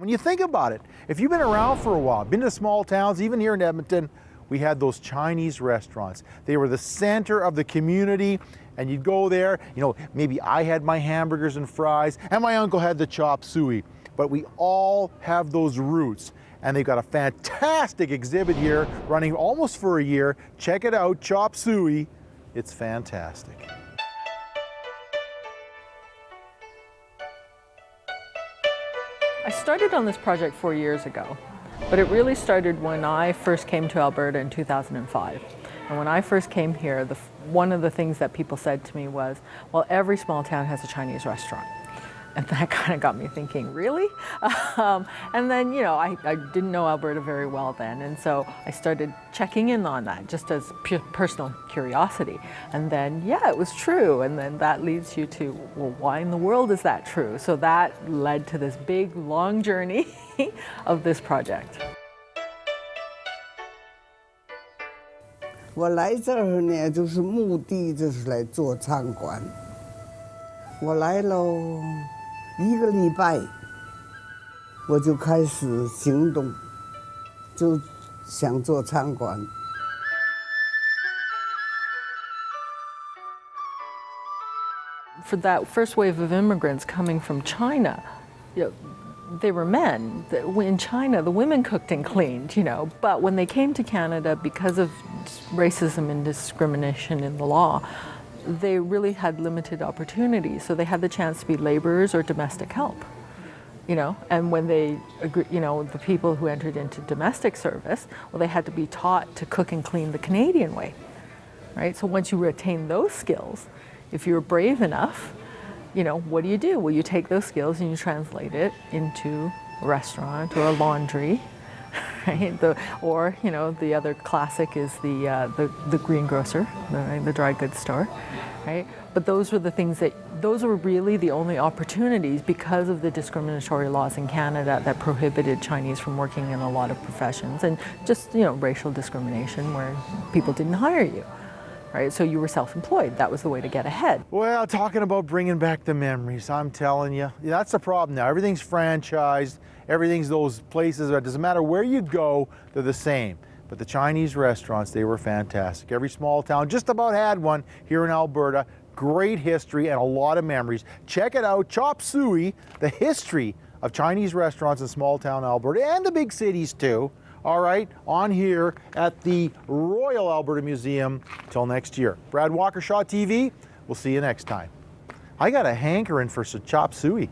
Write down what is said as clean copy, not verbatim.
When you think about it, if you've been around for a while, been to small towns, even here in Edmonton, we had those Chinese restaurants. They were the center of the community, and you'd go there, you know, maybe I had my hamburgers and fries, and my uncle had the chop suey. But we all have those roots, and they've got a fantastic exhibit here running almost for a year. Check it out, Chop Suey. It's fantastic. I started on this project 4 years ago, but it really started when I first came to Alberta in 2005. And when I first came here, one of the things that people said to me was, well, every small town has a Chinese restaurant. And that kind of got me thinking, really? And then, you know, I didn't know Alberta very well then, and so I started checking in on that just as personal curiosity. And then, yeah, it was true. And then that leads you to, well, why in the world is that true? So that led to this big, long journey of this project. 我来这儿呢，就是目的就是来做餐馆。我来了1个礼拜，我就开始行动，就想做餐馆。For that first wave of immigrants coming from China, you know, they were men. In China, the women cooked and cleaned, you know, but when they came to Canada, because of racism and discrimination in the law, they really had limited opportunities. So they had the chance to be laborers or domestic help, you know, and when they, you know, the people who entered into domestic service, well, they had to be taught to cook and clean the Canadian way, right? So once you retain those skills, if you're brave enough, you know, what do? Well, you take those skills and you translate it into a restaurant or a laundry, right? Or, you know, the other classic is the greengrocer, the dry goods store, right? But those were the things those were really the only opportunities because of the discriminatory laws in Canada that prohibited Chinese from working in a lot of professions, and just, you know, racial discrimination where people didn't hire you. Right, so you were self-employed. That was the way to get ahead. Well, talking about bringing back the memories, I'm telling you, that's the problem now. Everything's franchised. Everything's those places. It doesn't matter where you go, they're the same. But the Chinese restaurants, they were fantastic. Every small town just about had one here in Alberta. Great history and a lot of memories. Check it out, Chop Suey, the history of Chinese restaurants in small town Alberta and the big cities too. All right, on here at the Royal Alberta Museum. Till next year. Brad Walkershaw TV, we'll see you next time. I got a hankering for some Chop Suey.